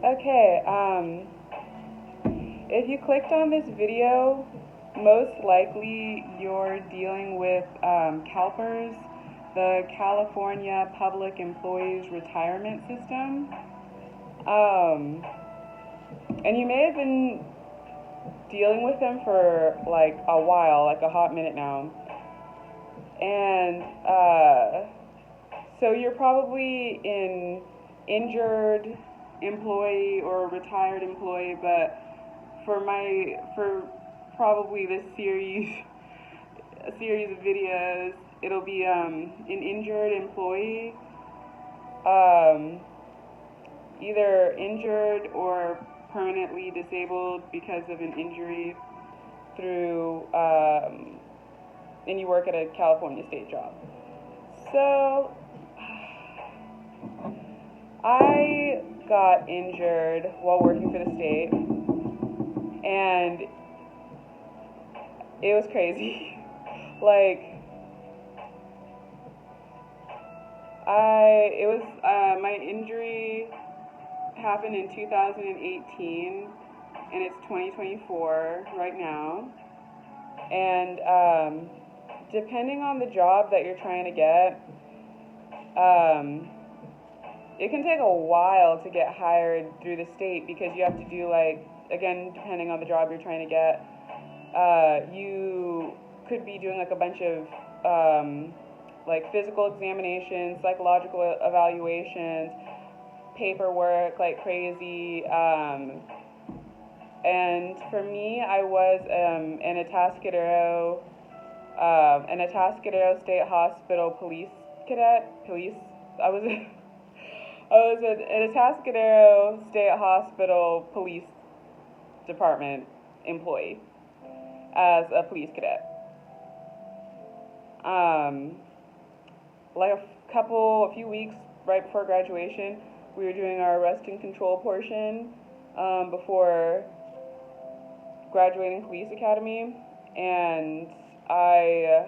Okay, if you clicked on this video, most likely you're dealing with CalPERS, the California Public Employees Retirement System. And you may have been dealing with them for like a while, like a hot minute now. And so you're probably an injured employee or retired employee, but for probably this a series of videos, it'll be an injured employee, either injured or permanently disabled because of an injury through, and you work at a California state job. So I got injured while working for the state, and it was crazy. My injury happened in 2018, and it's 2024 right now. And depending on the job that you're trying to get, it can take a while to get hired through the state because you have to do again, depending on the job you're trying to get, you could be doing a bunch of physical examinations, psychological evaluations, paperwork like crazy. And for me, I was an Atascadero State Hospital police cadet. I was an Atascadero State Hospital Police Department employee as a police cadet. A few weeks right before graduation, we were doing our arrest and control portion before graduating police academy, and I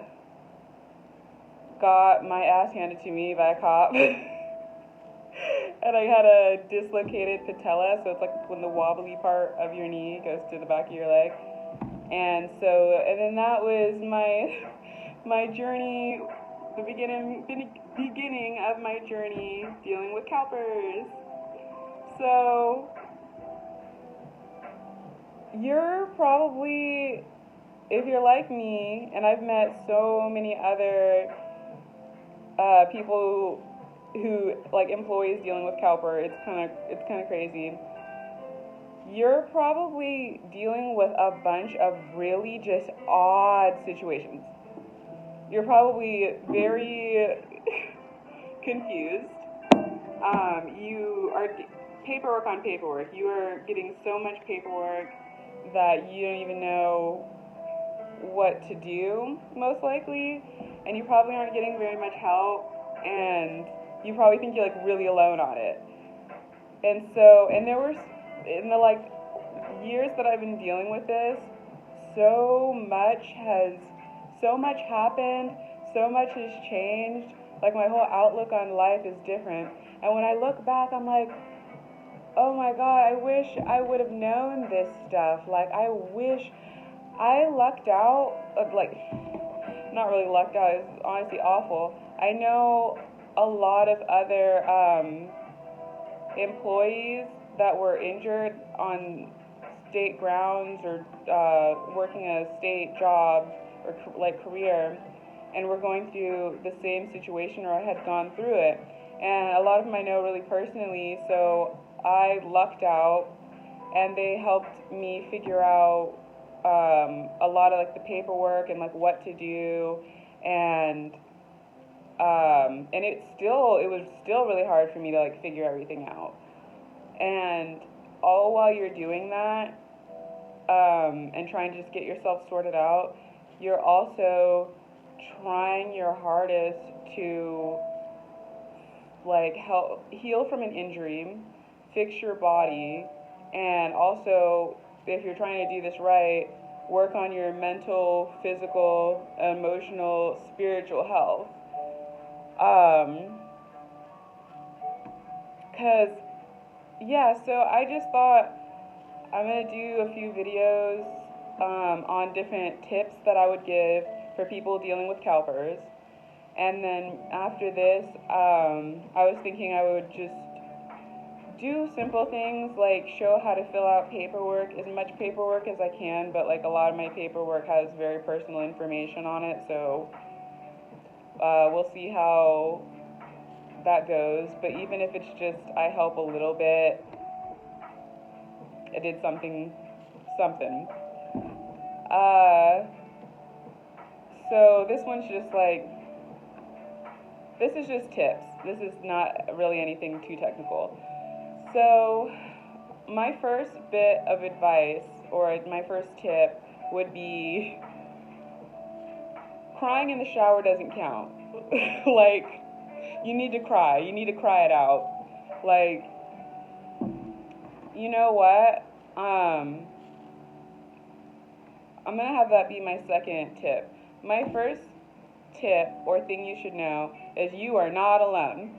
got my ass handed to me by a cop. And I had a dislocated patella, so it's like when the wobbly part of your knee goes to the back of your leg. And then that was my journey, the beginning of my journey dealing with CalPERS. So you're probably, if you're like me, and I've met so many other people who employees dealing with CalPERS, it's kind of crazy. You're probably dealing with a bunch of really just odd situations. You're probably very confused. You are paperwork on paperwork. You are getting so much paperwork that you don't even know what to do, most likely, and you probably aren't getting very much help, and you probably think you're really alone on it. And there were, in the years that I've been dealing with this, so much happened, so much has changed. My whole outlook on life is different. And when I look back, I'm like, oh my God, I wish I would have known this stuff. I wish I lucked out, not really lucked out, it's honestly awful. I know a lot of other employees that were injured on state grounds or working a state job or career, and were going through the same situation or had gone through it. And a lot of them I know really personally, so I lucked out, and they helped me figure out a lot of the paperwork and what to do, and it was still really hard for me to figure everything out. And all while you're doing that, and trying to just get yourself sorted out, you're also trying your hardest to help heal from an injury, fix your body, and also, if you're trying to do this right, work on your mental, physical, emotional, spiritual health. Because yeah, so I just thought I'm gonna do a few videos on different tips that I would give for people dealing with CalPERS. And then after this, I was thinking I would just do simple things like show how to fill out paperwork, as much paperwork as I can, but like a lot of my paperwork has very personal information on it, so we'll see how that goes. But even if it's just I help a little bit, I did something. Uh, so this one's just like, this is just tips. This is not really anything too technical. So my first bit of advice, or my first tip, would be crying in the shower doesn't count. Like, you need to cry. You need to cry it out. Like, you know what? I'm going to have that be my second tip. My first tip or thing you should know is you are not alone.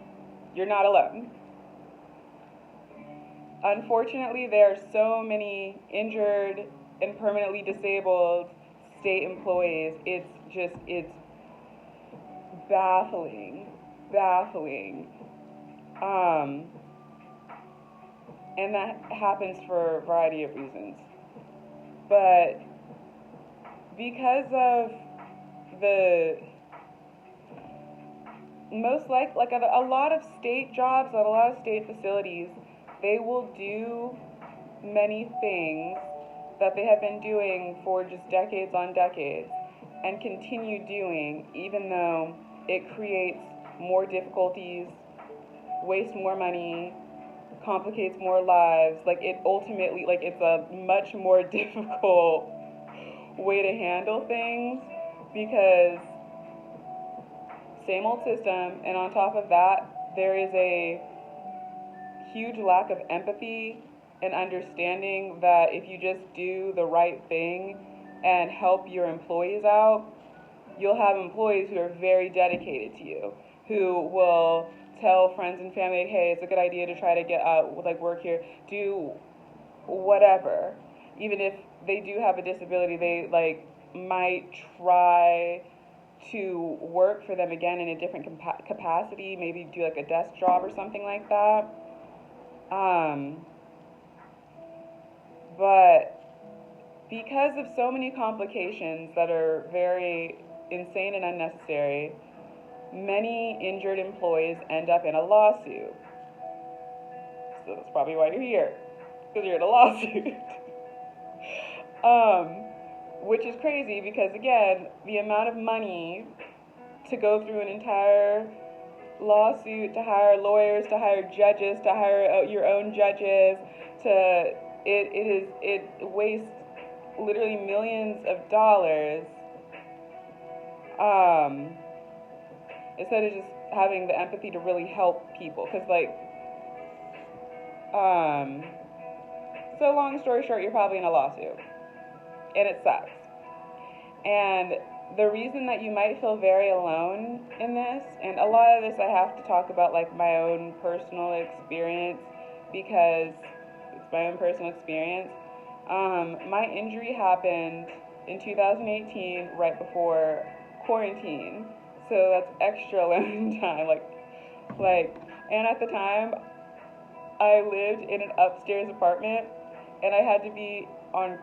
You're not alone. Unfortunately, there are so many injured and permanently disabled state employees. It's baffling. And that happens for a variety of reasons. But because of the most like a lot of state jobs, at a lot of state facilities, they will do many things that they have been doing for just decades on decades and continue doing, even though it creates more difficulties, wastes more money, complicates more lives. Like, it ultimately, like, it's a much more difficult way to handle things, because same old system, and on top of that, there is a huge lack of empathy and understanding that if you just do the right thing and help your employees out, you'll have employees who are very dedicated to you, who will tell friends and family, hey, it's a good idea to try to get out, like, work here, do whatever. Even if they do have a disability, they like might try to work for them again in a different capacity, maybe do like a desk job or something like that. But because of so many complications that are very insane and unnecessary, many injured employees end up in a lawsuit. So that's probably why you're here, because you're in a lawsuit. Which is crazy because, again, the amount of money to go through an entire lawsuit, to hire lawyers, to hire judges, to hire your own judges, it wastes literally millions of dollars, instead of just having the empathy to really help people. Because, like, so long story short, you're probably in a lawsuit, and it sucks. And the reason that you might feel very alone in this, and a lot of this I have to talk about like my own personal experience, because it's my own personal experience. My injury happened in 2018, right before quarantine, so that's extra alone time. And at the time, I lived in an upstairs apartment, and I had to be on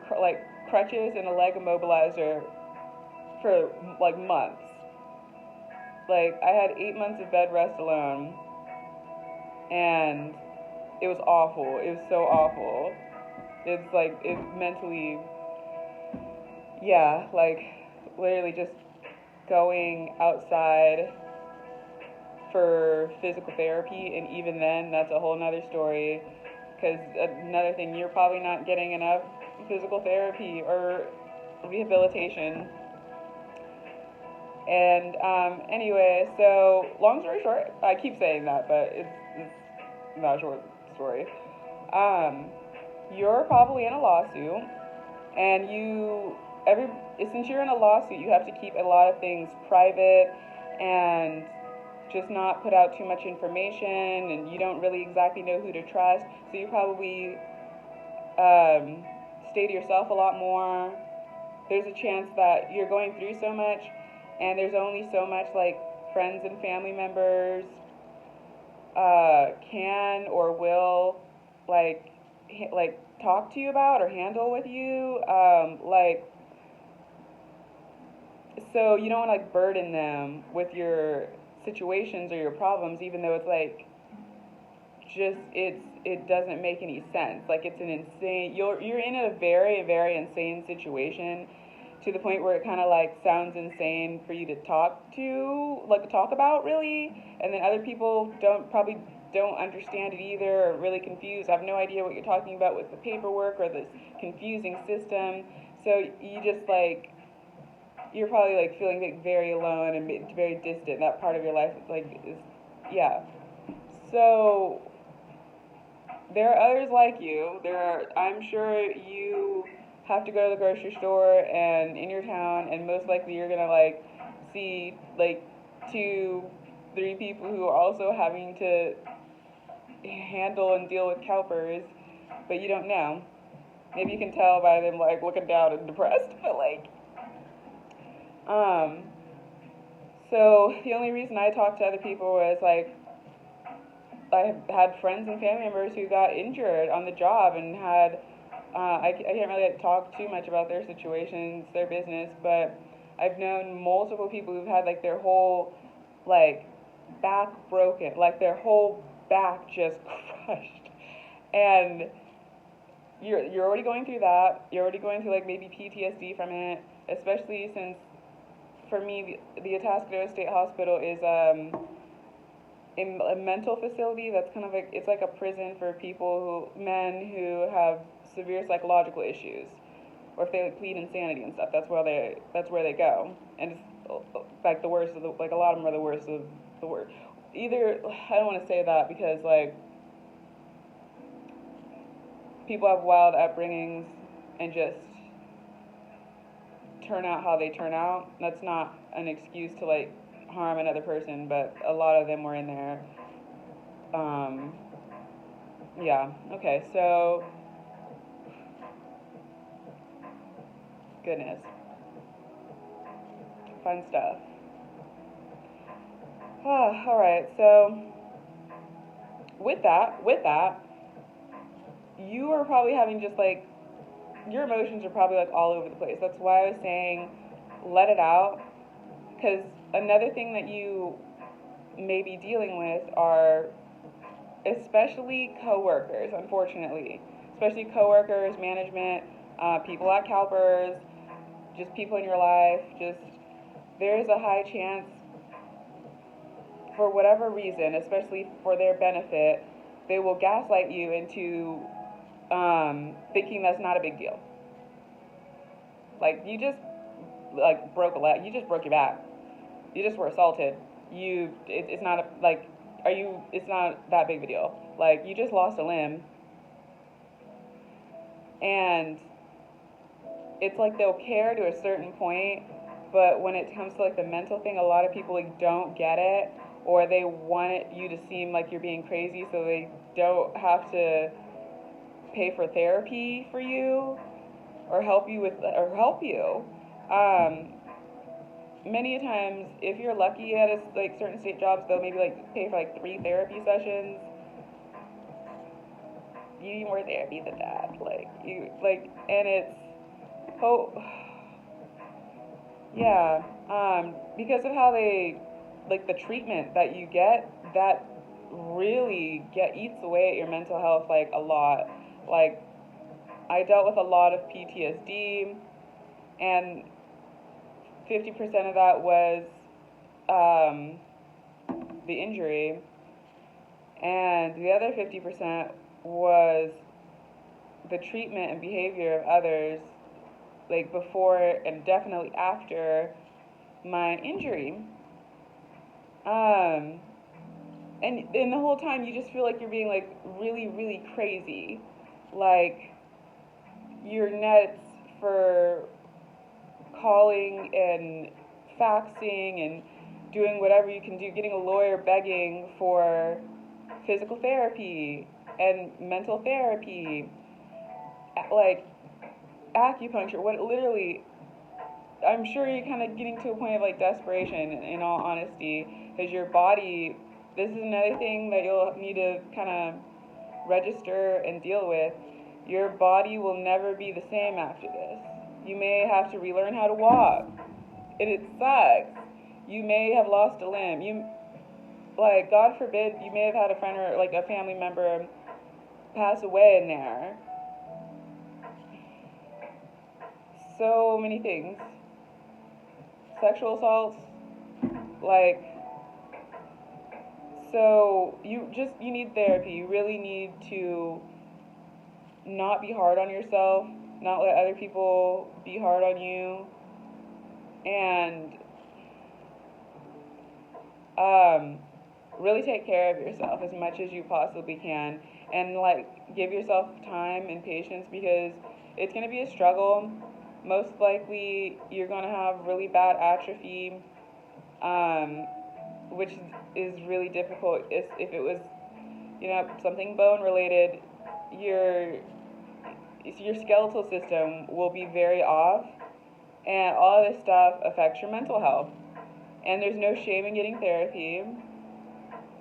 crutches and a leg immobilizer for like months. Like, I had 8 months of bed rest alone, and it was awful. It was so awful. It's like, it mentally, yeah, like literally just going outside for physical therapy, and even then, that's a whole nother story, because another thing, you're probably not getting enough physical therapy or rehabilitation. And anyway, so long story short, I keep saying that, but it's not a short story. You're probably in a lawsuit, and since you're in a lawsuit, you have to keep a lot of things private, and just not put out too much information, and you don't really exactly know who to trust. So you probably stay to yourself a lot more. There's a chance that you're going through so much, and there's only so much like friends and family members can or will like talk to you about or handle with you. So you don't want to like burden them with your situations or your problems, even though it's like it doesn't make any sense. Like it's an insane. You're in a very very insane situation, to the point where it kind of like sounds insane for you to talk about really, and then other people probably don't understand it either, or really confused. I have no idea what you're talking about with the paperwork or this confusing system. So you just like you're probably like feeling like very alone and very distant. That part of your life is yeah. So there are others like you. I'm sure you have to go to the grocery store and in your town, and most likely you're gonna like see like 2-3 people who are also having to handle and deal with CalPERS, but you don't know. Maybe you can tell by them like looking down and depressed, but like so the only reason I talked to other people was like I had friends and family members who got injured on the job and had I can't really talk too much about their situations, their business, but I've known multiple people who've had like their whole like back broken, like their whole back just crushed, and you're already going through that. You're already going through like maybe PTSD from it, especially since for me the Atascadero State Hospital is a mental facility that's kind of like it's like a prison for men who have severe psychological issues, or if they like plead insanity and stuff. That's where they go, and it's like the worst of the like a lot of them are the worst of the worst. Either I don't want to say that because like people have wild upbringings and just turn out how they turn out. That's not an excuse to like harm another person, but a lot of them were in there. Yeah, okay, so goodness, fun stuff. All right, so with that, you are probably having just like your emotions are probably like all over the place. That's why I was saying let it out, because another thing that you may be dealing with are especially coworkers, unfortunately, especially coworkers, management, people at CalPERS, just people in your life. Just there's a high chance, for whatever reason, especially for their benefit, they will gaslight you into thinking that's not a big deal. Like you just like broke a leg, you just broke your back, you just were assaulted. It's not it's not that big of a deal. Like you just lost a limb, and it's like they'll care to a certain point, but when it comes to like the mental thing, a lot of people like don't get it, or they want you to seem like you're being crazy, so they don't have to pay for therapy for you or help you. Many times, if you're lucky at like certain state jobs, they'll maybe like pay for like 3 therapy sessions. You need more therapy than that. And it's yeah, because of how they like the treatment that you get, that really eats away at your mental health like a lot. Like I dealt with a lot of PTSD, and 50% of that was the injury, and the other 50% was the treatment and behavior of others, like before and definitely after my injury. And the whole time you just feel like you're being like really, really crazy. Like you're nuts for calling and faxing and doing whatever you can do, getting a lawyer, begging for physical therapy and mental therapy, like acupuncture, what literally, I'm sure you're kind of getting to a point of like desperation, in all honesty, because your body, this is another thing that you'll need to kind of register and deal with. Your body will never be the same after this. You may have to relearn how to walk, and it sucks. You may have lost a limb. You, like, God forbid, you may have had a friend or like a family member pass away in there. So many things. Sexual assaults, like, so you need therapy. You really need to not be hard on yourself, not let other people be hard on you, and really take care of yourself as much as you possibly can, and like give yourself time and patience, because it's going to be a struggle. Most likely you're going to have really bad atrophy, which is really difficult. If it was, something bone related, your skeletal system will be very off, and all of this stuff affects your mental health. And there's no shame in getting therapy.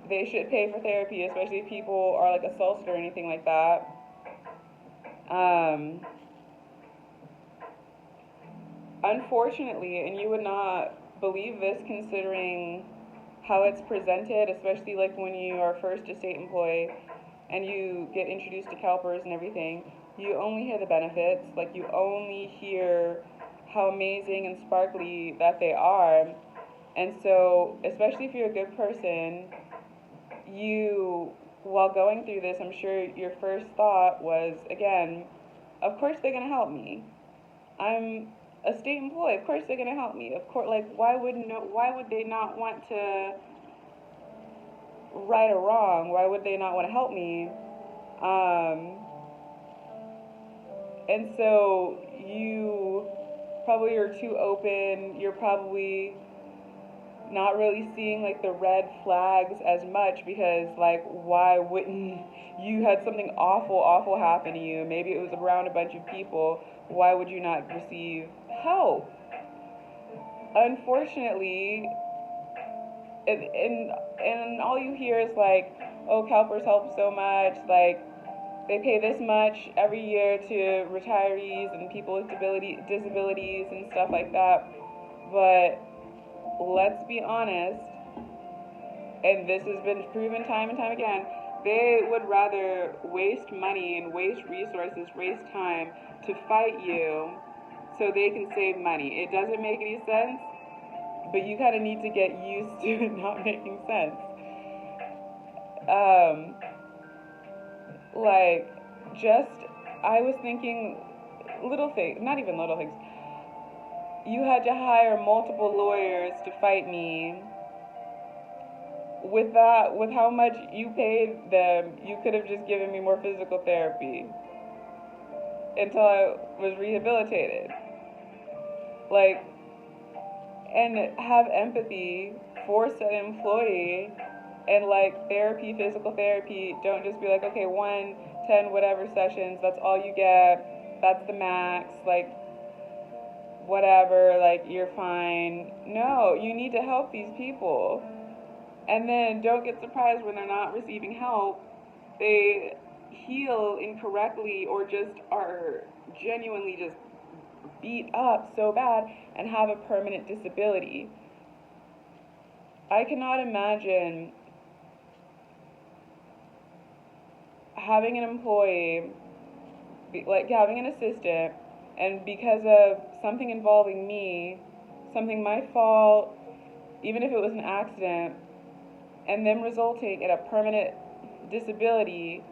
They should pay for therapy, especially if people are like assaulted or anything like that. Unfortunately, and you would not believe this considering how it's presented, especially like when you are first a state employee and you get introduced to CalPERS and everything, you only hear the benefits. Like, you only hear how amazing and sparkly that they are. And so, especially if you're a good person, while going through this, I'm sure your first thought was, again, of course they're going to help me. I'm a state employee. Of course they're going to help me. Of course, like, why would they not want to right or wrong? Why would they not want to help me? And so you probably are too open. You're probably not really seeing like the red flags as much, because like, why wouldn't you had something awful happen to you? Maybe it was around a bunch of people. Why would you not receive help? Unfortunately, and all you hear is like, oh, CalPERS helps so much, like they pay this much every year to retirees and people with disabilities and stuff like that. But let's be honest, and this has been proven time and time again, they would rather waste money and waste resources, waste time to fight you so they can save money. It doesn't make any sense, but you kind of need to get used to it not making sense. I was thinking little things, not even little things. You had to hire multiple lawyers to fight me. With how much you paid them, you could have just given me more physical therapy until I was rehabilitated. Like, and have empathy for said employee, and like therapy, physical therapy, don't just be like, okay, 1, 10, whatever sessions, that's all you get, that's the max, like, whatever, like, you're fine. No, you need to help these people. And then don't get surprised when they're not receiving help. They heal incorrectly or just are genuinely just beat up so bad and have a permanent disability. I cannot imagine having an employee, like having an assistant, and because of something involving me, something my fault, even if it was an accident, and them resulting in a permanent disability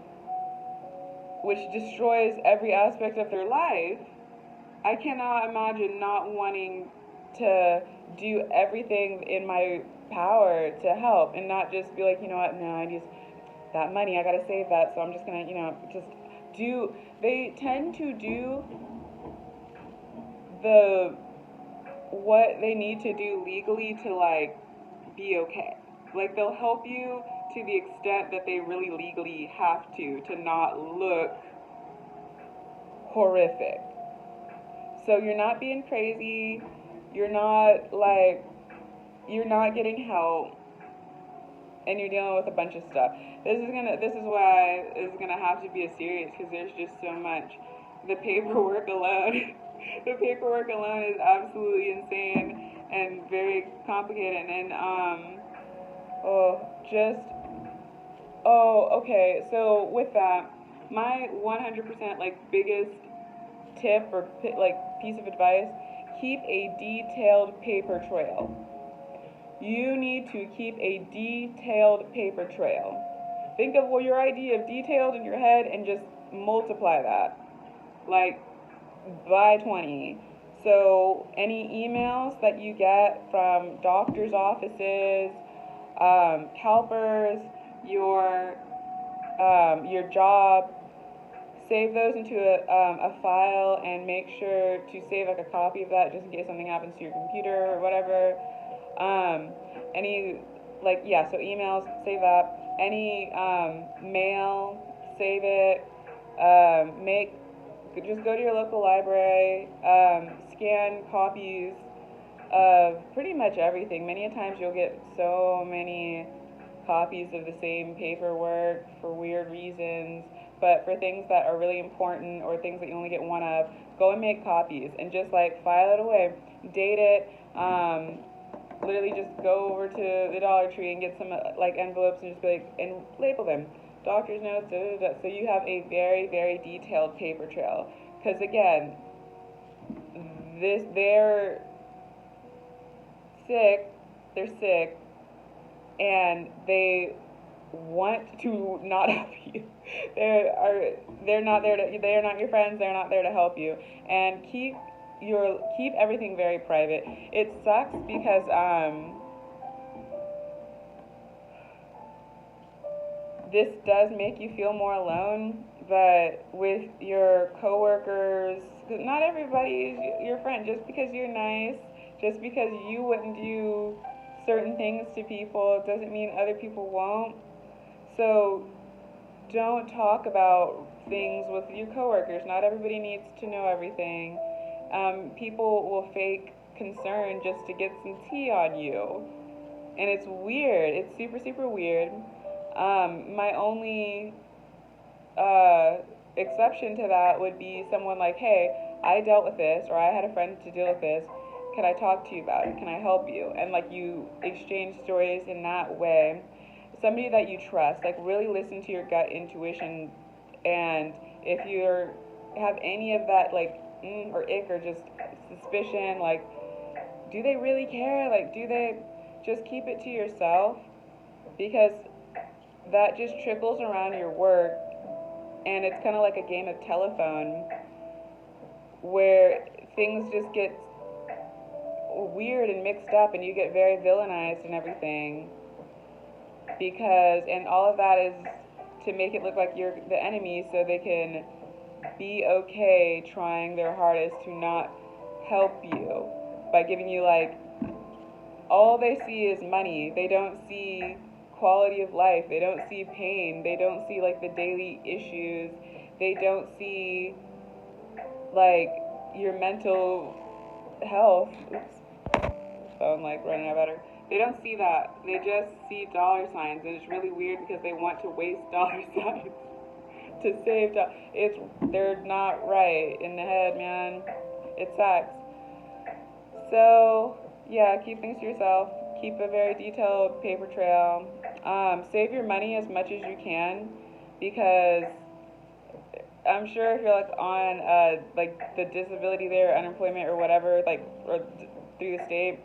which destroys every aspect of their life. I cannot imagine not wanting to do everything in my power to help, and not just be like, you know what, no, I just, that money, I gotta save that, so I'm just gonna, just do. They tend to do what they need to do legally to like be okay. Like, they'll help you to the extent that they really legally have to not look horrific. So you're not being crazy, you're not getting help, and you're dealing with a bunch of stuff. This is why it's gonna have to be a serious, because there's just so much. The paperwork alone, the paperwork alone is absolutely insane and very complicated. And okay. So with that, my 100% like biggest tip or like piece of advice: keep a detailed paper trail. You need to keep a detailed paper trail. Think of what your idea of detailed in your head and just multiply that, like, by 20. So any emails that you get from doctors' offices, CalPERS, your job, save those into a file and make sure to save like a copy of that just in case something happens to your computer or whatever. So emails, save that. Any mail, save it. Just go to your local library, scan copies of pretty much everything. Many a times you'll get so many copies of the same paperwork for weird reasons, but for things that are really important or things that you only get one of, go and make copies and just like file it away, date it. Literally just go over to the Dollar Tree and get some like envelopes and just be like, and label them. Doctor's notes, so you have a very, very detailed paper trail. Because again, they're sick, and they want to not help you. They're not your friends. They're not there to help you. And keep everything very private. It sucks because this does make you feel more alone, but with your coworkers, not everybody is your friend. Just because you're nice, just because you wouldn't do certain things to people, doesn't mean other people won't. So don't talk about things with your coworkers. Not everybody needs to know everything. People will fake concern just to get some tea on you, and it's weird. It's super, super weird. My only exception to that would be someone like, hey, I dealt with this, or I had a friend to deal with this. Can I talk to you about it? Can I help you? And like you exchange stories in that way. Somebody that you trust, like really listen to your gut intuition, and if you have any of that like or ick or just suspicion, like, do they really care? Like, do they just keep it to yourself? Because that just trickles around your work, and it's kind of like a game of telephone where things just get weird and mixed up, and you get very villainized and everything. And all of that is to make it look like you're the enemy, so they can be okay trying their hardest to not help you by giving you like, all they see is money. They don't see quality of life. They don't see pain. They don't see like the daily issues. They don't see like your mental health. Oops. Phone like running out of battery. They don't see that. They just see dollar signs, and it's really weird because they want to waste dollar signs to save dollars. They're not right in the head, man. It sucks. So yeah, keep things to yourself. Keep a very detailed paper trail. Save your money as much as you can, because I'm sure if you're like on like the disability there, unemployment or whatever, like or through the state,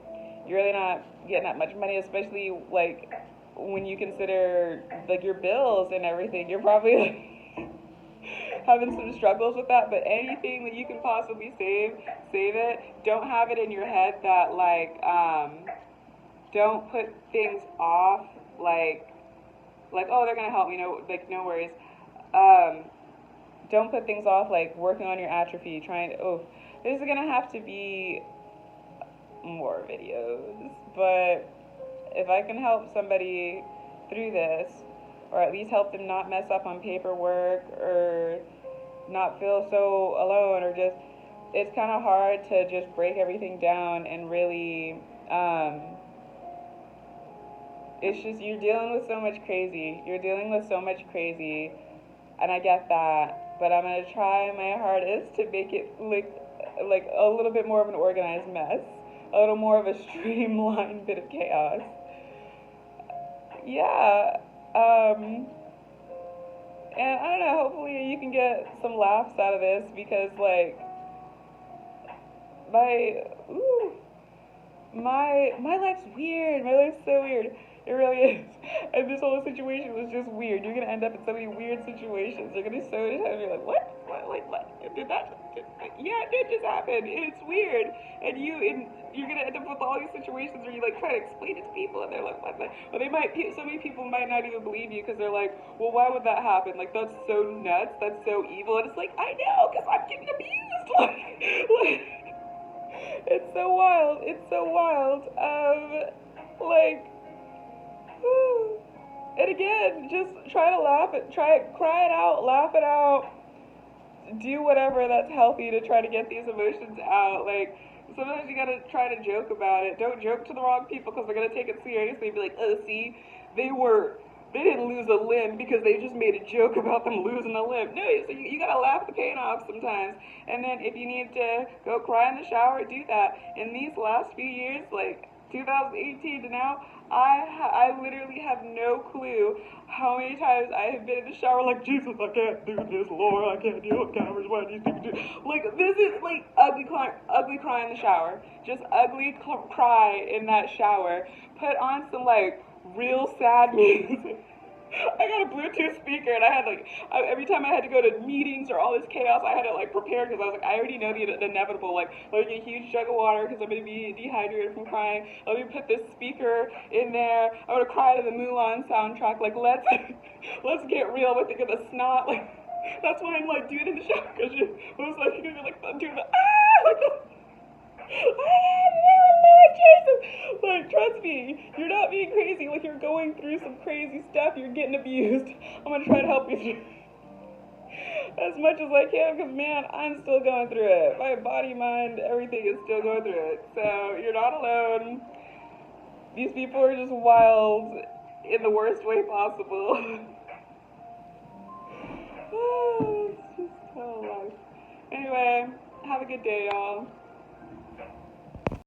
you're really not getting that much money, especially like when you consider like your bills and everything. You're probably like having some struggles with that, but anything that you can possibly save it. Don't have it in your head that like don't put things off like oh, they're gonna help me, no worries. Don't put things off like working on your atrophy, this is gonna have to be more videos, but if I can help somebody through this, or at least help them not mess up on paperwork or not feel so alone, or just, it's kind of hard to just break everything down and really, it's just, you're dealing with so much crazy. You're dealing with so much crazy, and I get that, but I'm gonna try my hardest to make it like a little bit more of an organized mess, a little more of a streamlined bit of chaos. Yeah. And I don't know, hopefully you can get some laughs out of this, because like my ooh, my life's weird. My life's so weird. It really is. And this whole situation was just weird. You're gonna end up in so many weird situations. You're gonna be so many times you're like, what? What? Did that? Yeah, it did just happen. It's weird. And you're gonna end up with all these situations where you like try to explain it to people, and they're like, what? Well, so many people might not even believe you, because they're like, well, why would that happen? Like, that's so nuts. That's so evil. And it's like, I know, because I'm getting abused. like it's so wild. It's so wild. Like. And again, just try to cry it out, laugh it out, do whatever that's healthy to try to get these emotions out. Like, sometimes you gotta try to joke about it. Don't joke to the wrong people, because they're gonna take it seriously and be like, oh, see, they didn't lose a limb because they just made a joke about them losing a limb. No, so you gotta laugh the pain off sometimes. And then if you need to go cry in the shower, do that. In these last few years, like 2018 to now, I literally have no clue how many times I have been in the shower like, Jesus, I can't do this, Lord, I can't deal with cameras, what these people do. Like, this is like ugly cry in the shower. Just ugly cry in that shower. Put on some like real sad music. I got a Bluetooth speaker, and I had like, every time I had to go to meetings or all this chaos, I had to like prepare, because I was like, I already know the inevitable. Like, let me get a huge jug of water because I'm gonna be dehydrated from crying. Let me put this speaker in there. I'm gonna cry to the Mulan soundtrack. Like, let's let's get real with it, because it's not like, that's why I'm like doing it in the shower, because it was like you're like doing the like. Jesus! Like, trust me, you're not being crazy. Like, you're going through some crazy stuff. You're getting abused. I'm gonna try to help you through as much as I can, because man, I'm still going through it. My body, mind, everything is still going through it. So you're not alone. These people are just wild in the worst way possible. It's just so life. Anyway, have a good day, y'all.